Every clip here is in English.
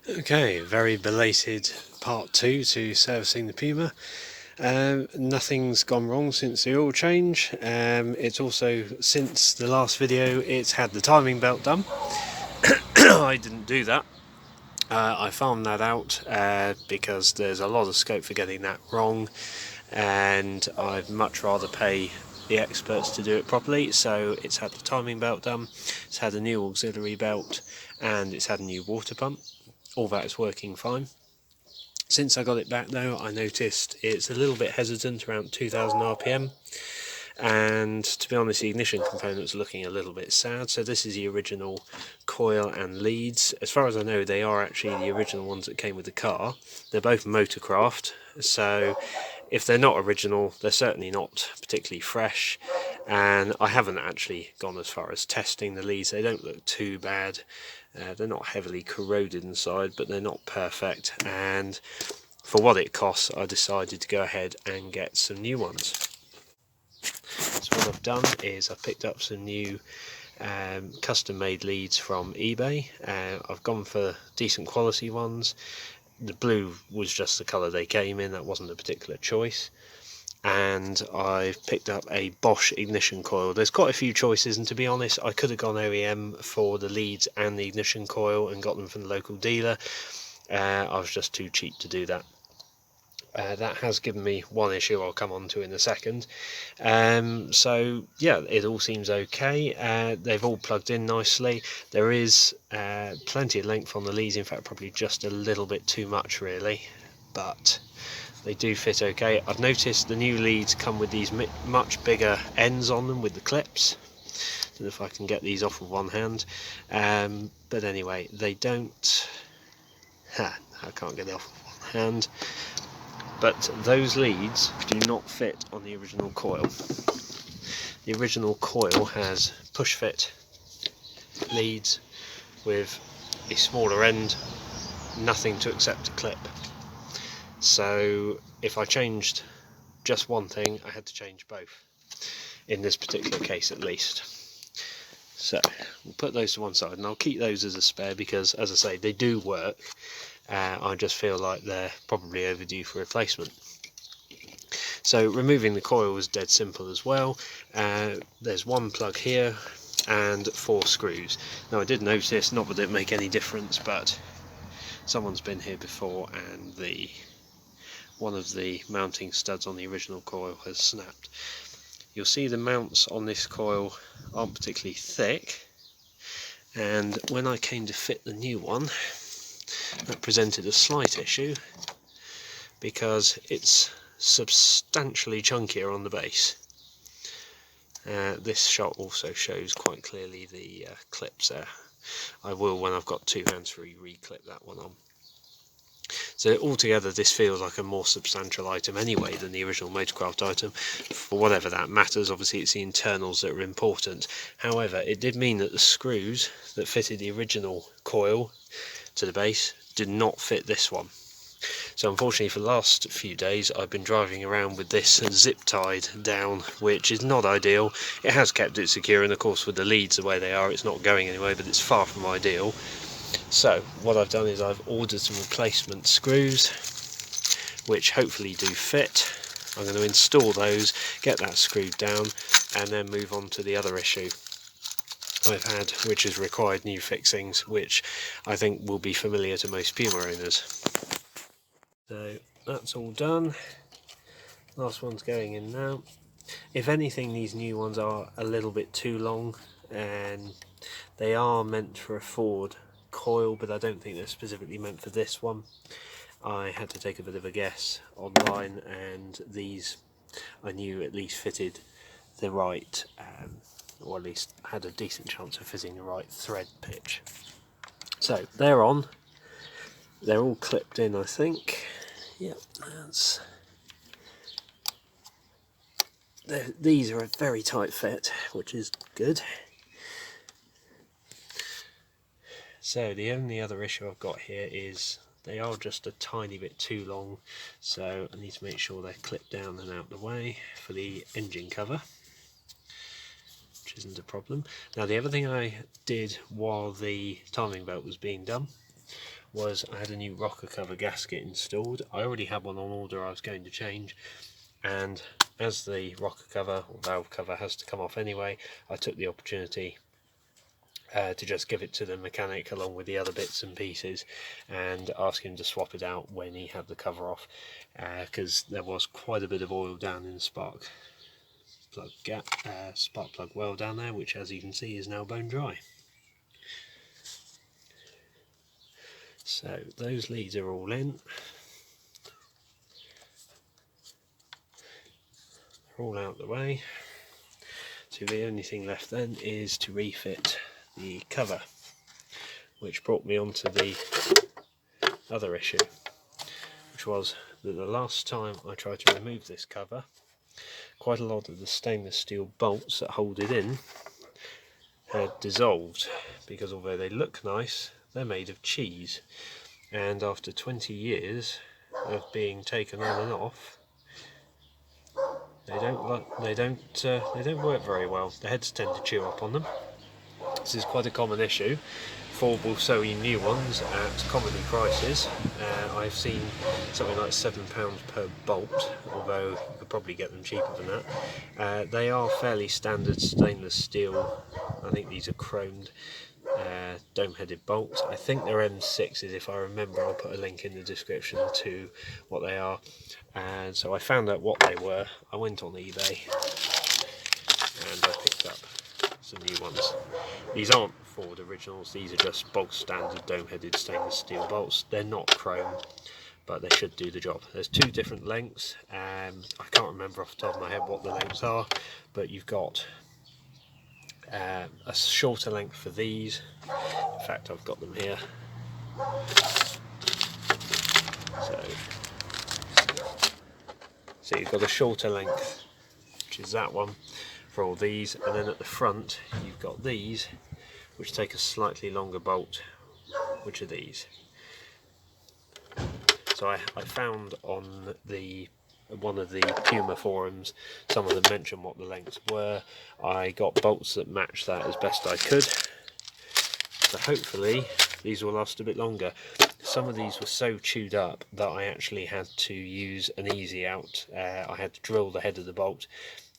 Okay, very belated part 2 to servicing the Puma. Nothing's gone wrong since the oil change. It's also, since the last video, it's had the timing belt done. I didn't do that. I farmed that out because there's a lot of scope for getting that wrong, and I'd much rather pay the experts to do it properly. So it's had the timing belt done, it's had a new auxiliary belt, and it's had a new water pump. All that is working fine. Since I got it back though, I noticed it's a little bit hesitant around 2000 RPM, and to be honest, the ignition components are looking a little bit sad. So this is the original coil and leads. As far as I know, they are actually the original ones that came with the car. They're both Motorcraft, so if they're not original, they're certainly not particularly fresh, and I haven't actually gone as far as testing the leads. They don't look too bad. They're not heavily corroded inside, but they're not perfect, and for what it costs, I decided to go ahead and get some new ones. So what I've done is I've picked up some new custom made leads from eBay. I've gone for decent quality ones. The blue was just the colour they came in, that wasn't a particular choice. And I've picked up a Bosch ignition coil. There's quite a few choices, and to be honest, I could have gone OEM for the leads and the ignition coil and got them from the local dealer. I was just too cheap to do that. That has given me one issue I'll come on to in a second. So yeah, it all seems okay. They've all plugged in nicely. There is plenty of length on the leads, in fact probably just a little bit too much really, but they do fit okay. I've noticed the new leads come with these much bigger ends on them with the clips. Don't know if I can get these off with one hand, but anyway, they don't. I can't get it off with one hand. But those leads do not fit on the original coil. The original coil has push fit leads with a smaller end, nothing to accept a clip. So if I changed just one thing, I had to change both, in this particular case at least. So we'll put those to one side, and I'll keep those as a spare because, as I say, they do work. I just feel like they're probably overdue for replacement. So removing the coil was dead simple as well. There's one plug here and 4 screws. Now I did notice, not that it make any difference, but someone's been here before and one of the mounting studs on the original coil has snapped. You'll see the mounts on this coil aren't particularly thick, and when I came to fit the new one, that presented a slight issue because it's substantially chunkier on the base. This shot also shows quite clearly the clips there. I will, when I've got two hands free, re-clip that one on. So altogether this feels like a more substantial item anyway than the original Motorcraft item. For whatever that matters, obviously it's the internals that are important. However, it did mean that the screws that fitted the original coil to the base did not fit this one. So unfortunately for the last few days I've been driving around with this zip tied down, which is not ideal. It has kept it secure, and of course with the leads the way they are, it's not going anywhere, but it's far from ideal. So what I've done is I've ordered some replacement screws which hopefully do fit. I'm going to install those, get that screwed down, and then move on to the other issue I've had, which has required new fixings, which I think will be familiar to most Puma owners. So that's all done. Last one's going in now. If anything, these new ones are a little bit too long, and they are meant for a Ford coil, but I don't think they're specifically meant for this one. I had to take a bit of a guess online, and these I knew at least fitted the right, or at least had a decent chance of fitting the right thread pitch. So they're on. They're all clipped in, I think. Yep, these are a very tight fit, which is good. So the only other issue I've got here is they are just a tiny bit too long, so I need to make sure they're clipped down and out the way for the engine cover, which isn't a problem. Now the other thing I did while the timing belt was being done was I had a new rocker cover gasket installed. I already had one on order I was going to change, and as the rocker cover or valve cover has to come off anyway, I took the opportunity to just give it to the mechanic along with the other bits and pieces and ask him to swap it out when he had the cover off, because there was quite a bit of oil down in the spark plug well down there, which as you can see is now bone dry. So those leads are all in. They're all out the way. So the only thing left then is to refit the cover, which brought me on to the other issue, which was that the last time I tried to remove this cover, quite a lot of the stainless steel bolts that hold it in had dissolved, because although they look nice, they're made of cheese, and after 20 years of being taken on and off, they don't work very well. The heads tend to chew up on them. This is quite a common issue. Ford will sell you new ones at comedy prices. I've seen something like £7 per bolt, although you could probably get them cheaper than that. They are fairly standard stainless steel. I think these are chromed dome-headed bolts. I think they're M6s, if I remember. I'll put a link in the description to what they are. And so I found out what they were. I went on eBay and I picked up some new ones. These aren't Ford originals, these are just bog standard dome-headed stainless steel bolts. They're not chrome, but they should do the job. There's two different lengths. I can't remember off the top of my head what the lengths are, but you've got a shorter length for these. In fact, I've got them here. So you've got a shorter length, which is that one, for all these, and then at the front you've got these, which take a slightly longer bolt, which are these. So I found on one of the Puma forums, some of them mentioned what the lengths were. I got bolts that matched that as best I could, so hopefully these will last a bit longer. Some of these were so chewed up that I actually had to use an easy out. I had to drill the head of the bolt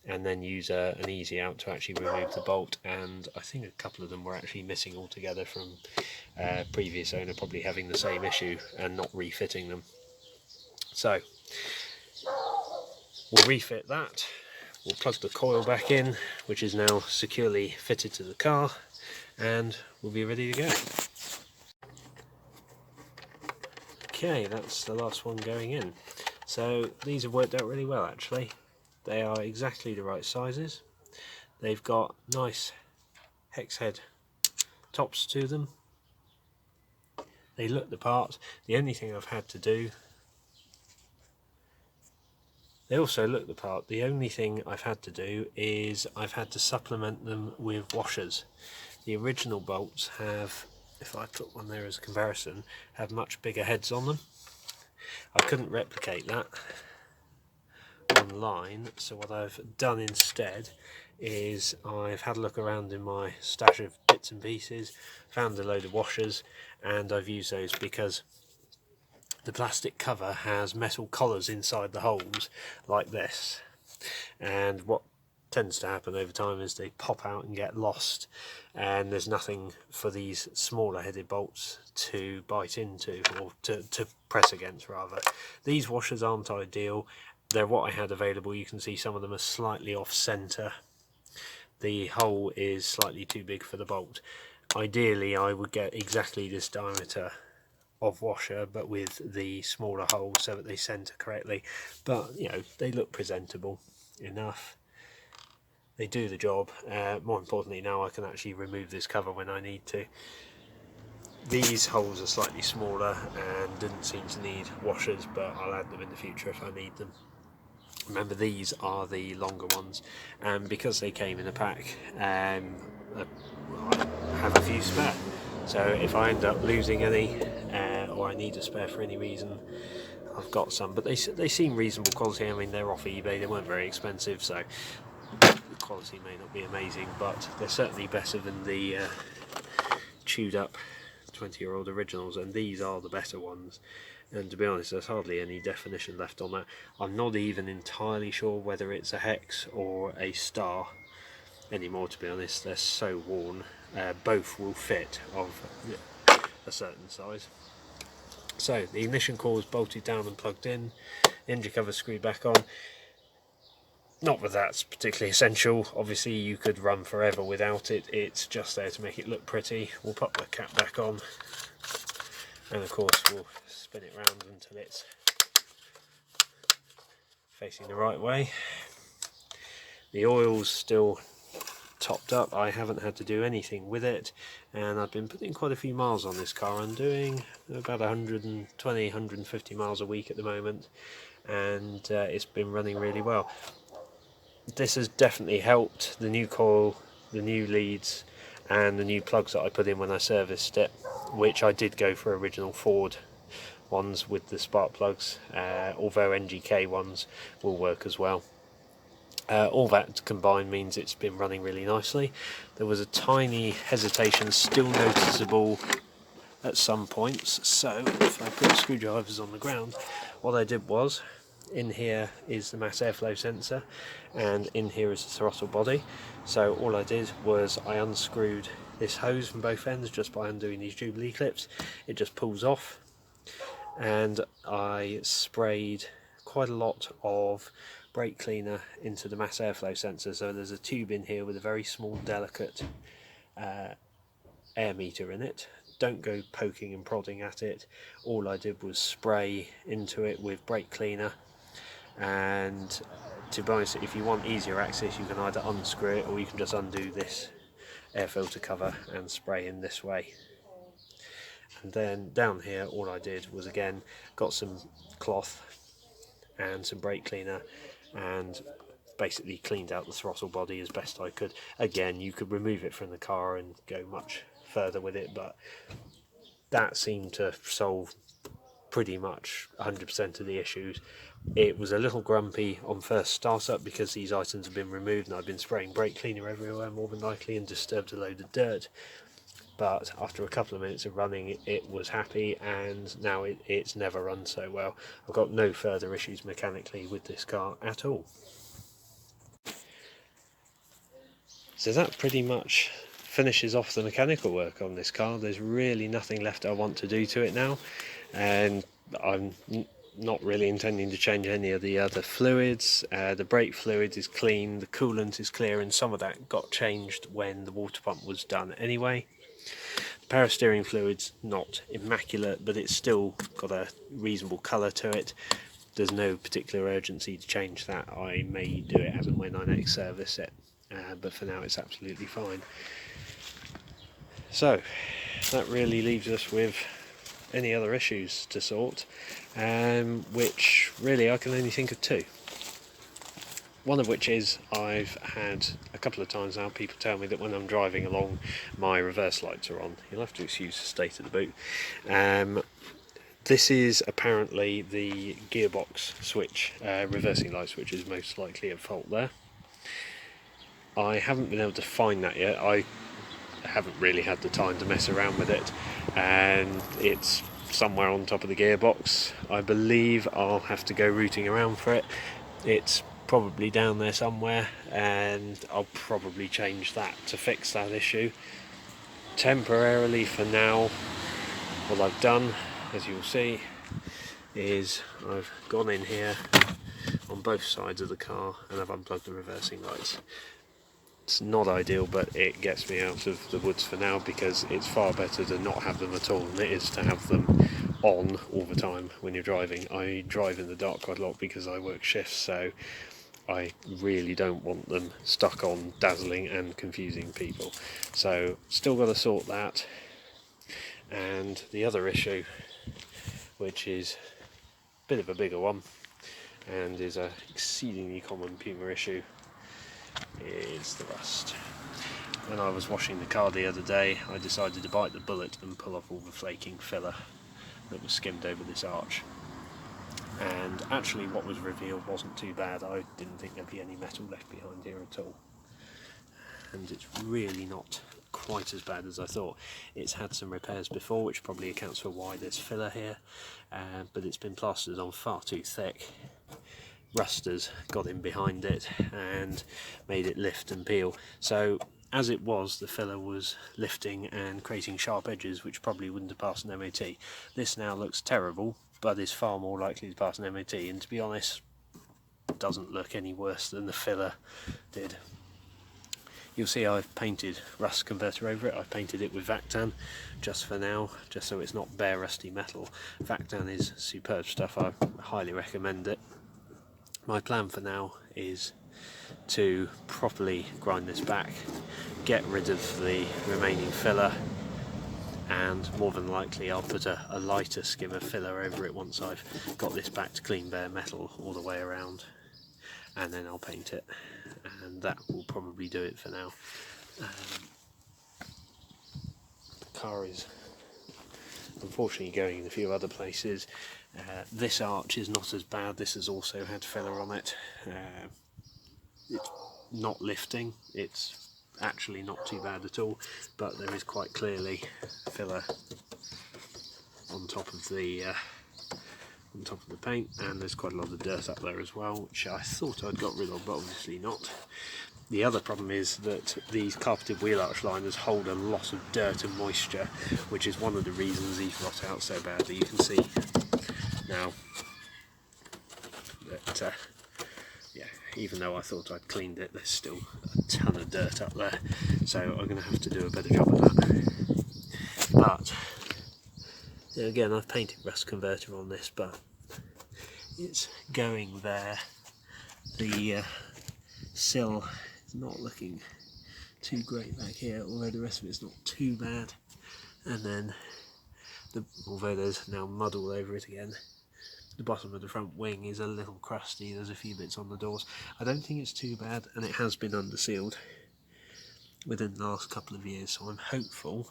and then use an easy out to actually remove the bolt, and I think a couple of them were actually missing altogether from previous owner probably having the same issue and not refitting them. So we'll refit that, we'll plug the coil back in, which is now securely fitted to the car, and we'll be ready to go. Okay, that's the last one going in. So these have worked out really well actually. They are exactly the right sizes. They've got nice hex head tops to them. They look the part. The only thing I've had to do, they also look the part. The only thing I've had to do is I've had to supplement them with washers. The original bolts have, if I put one there as a comparison, have much bigger heads on them. I couldn't replicate that online, so what I've done instead is I've had a look around in my stash of bits and pieces, found a load of washers, and I've used those because the plastic cover has metal collars inside the holes like this, and what tends to happen over time is they pop out and get lost, and there's nothing for these smaller headed bolts to bite into, or to press against rather. These washers aren't ideal. They're what I had available. You can see some of them are slightly off centre. The hole is slightly too big for the bolt. Ideally I would get exactly this diameter of washer, but with the smaller hole so that they centre correctly. But you know, they look presentable enough. They do the job. More importantly, now I can actually remove this cover when I need to. These holes are slightly smaller and didn't seem to need washers, but I'll add them in the future if I need them. Remember, these are the longer ones, and because they came in a pack, I have a few spare. So if I end up losing any, or I need a spare for any reason, I've got some. But they seem reasonable quality. I mean, they're off eBay, they weren't very expensive, so the quality may not be amazing, but they're certainly better than the chewed up 20-year-old originals, and these are the better ones. And to be honest, there's hardly any definition left on that. I'm not even entirely sure whether it's a hex or a star anymore, to be honest. They're so worn. Both will fit of a certain size. So the ignition core is bolted down and plugged in, engine cover screwed back on. Not that that's particularly essential. Obviously you could run forever without it, it's just there to make it look pretty. We'll pop the cap back on, and of course we'll spin it round until it's facing the right way. The oil's still topped up. I haven't had to do anything with it, and I've been putting quite a few miles on this car. I'm doing about 120, 150 miles a week at the moment, and it's been running really well. This has definitely helped. The new coil, the new leads, and the new plugs that I put in when I serviced it, which I did go for original Ford ones with the spark plugs, although NGK ones will work as well. All that combined means it's been running really nicely. There was a tiny hesitation still noticeable at some points, so if I put screwdrivers on the ground, what I did was, in here is the mass airflow sensor, and in here is the throttle body. So all I did was I unscrewed this hose from both ends just by undoing these Jubilee clips. It just pulls off, and I sprayed quite a lot of brake cleaner into the mass airflow sensor. So there's a tube in here with a very small delicate air meter in it. Don't go poking and prodding at it. All I did was spray into it with brake cleaner, and to be honest, if you want easier access, you can either unscrew it or you can just undo this air filter cover and spray in this way. And then down here all I did was again got some cloth and some brake cleaner and basically cleaned out the throttle body as best I could. Again, you could remove it from the car and go much further with it, but that seemed to solve pretty much 100% of the issues. It was a little grumpy on first startup because these items have been removed and I've been spraying brake cleaner everywhere more than likely and disturbed a load of dirt, but after a couple of minutes of running it was happy, and now it's never run so well. I've got no further issues mechanically with this car at all. So that pretty much finishes off the mechanical work on this car. There's really nothing left I want to do to it now, and I'm not really intending to change any of the other fluids. The brake fluid is clean, the coolant is clear, and some of that got changed when the water pump was done anyway. The power steering fluid's not immaculate, but it's still got a reasonable colour to it. There's no particular urgency to change that. I may do it as and when I next service it, but for now it's absolutely fine. So that really leaves us with any other issues to sort, which really I can only think of two. One of which is I've had a couple of times now people tell me that when I'm driving along my reverse lights are on. You'll have to excuse the state of the boot. This is apparently the gearbox switch, reversing light switch is most likely at fault there. I haven't been able to find that yet. I haven't really had the time to mess around with it, and it's somewhere on top of the gearbox. I believe I'll have to go rooting around for it. It's probably down there somewhere, and I'll probably change that to fix that issue. Temporarily for now, what I've done, as you'll see, is I've gone in here on both sides of the car and I've unplugged the reversing lights. It's not ideal, but it gets me out of the woods for now, because it's far better to not have them at all than it is to have them on all the time when you're driving. I drive in the dark quite a lot because I work shifts, so I really don't want them stuck on, dazzling and confusing people. So still got to sort that. And the other issue, which is a bit of a bigger one and is an exceedingly common Puma issue, is the rust. When I was washing the car the other day, I decided to bite the bullet and pull off all the flaking filler that was skimmed over this arch. And actually what was revealed wasn't too bad. I didn't think there'd be any metal left behind here at all. And it's really not quite as bad as I thought. It's had some repairs before, which probably accounts for why there's filler here, but it's been plastered on far too thick. Rust has got in behind it and made it lift and peel. So as it was, the filler was lifting and creating sharp edges which probably wouldn't have passed an MOT. This now looks terrible, but is far more likely to pass an MOT, and to be honest, doesn't look any worse than the filler did. You'll see I've painted rust converter over it. I've painted it with Vactan just for now, just so it's not bare rusty metal. Vactan is superb stuff, I highly recommend it. My plan for now is to properly grind this back, get rid of the remaining filler, and more than likely I'll put a lighter skim of filler over it once I've got this back to clean bare metal all the way around, and then I'll paint it, and that will probably do it for now. The car is unfortunately going in a few other places. This arch is not as bad. This has also had filler on it. It's not lifting, it's actually not too bad at all, but there is quite clearly filler on top of the paint, and there's quite a lot of dirt up there as well, which I thought I'd got rid of, but obviously not. The other problem is that these carpeted wheel arch liners hold a lot of dirt and moisture, which is one of the reasons these rot out so badly. You can see now that yeah, even though I thought I'd cleaned it, there's still a ton of dirt up there, so I'm going to have to do a better job of that. But again, I've painted rust converter on this, but it's going there. The sill is not looking too great back here, although the rest of it's not too bad. And then, although there's now mud all over it again, the bottom of the front wing is a little crusty. There's a few bits on the doors. I don't think it's too bad, and it has been undersealed within the last couple of years, so I'm hopeful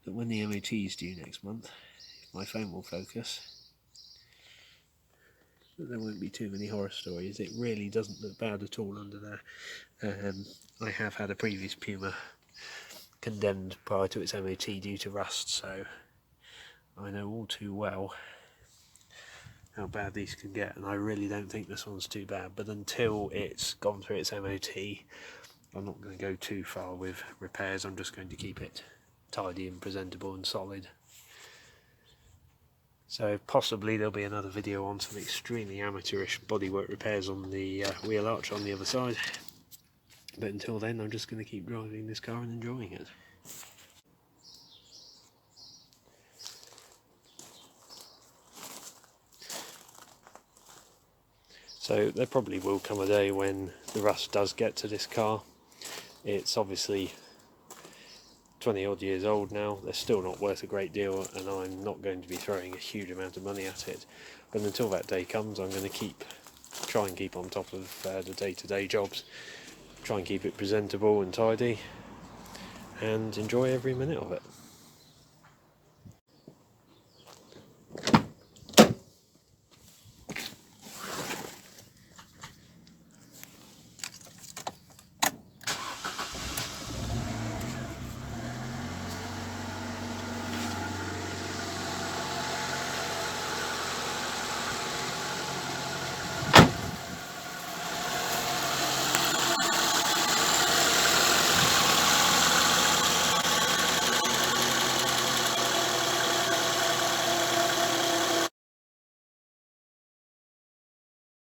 that when the MOT is due next month, if my phone will focus, that there won't be too many horror stories. It really doesn't look bad at all under there. I have had a previous Puma condemned prior to its MOT due to rust, so I know all too well how bad these can get, and I really don't think this one's too bad, but until it's gone through its MOT, I'm not going to go too far with repairs. I'm just going to keep it tidy and presentable and solid. So possibly there'll be another video on some extremely amateurish bodywork repairs on the wheel arch on the other side, but until then I'm just going to keep driving this car and enjoying it. So there probably will come a day when the rust does get to this car. It's obviously 20 odd years old now. They're still not worth a great deal, and I'm not going to be throwing a huge amount of money at it. But until that day comes, I'm going to try and keep on top of the day-to-day jobs, try and keep it presentable and tidy, and enjoy every minute of it.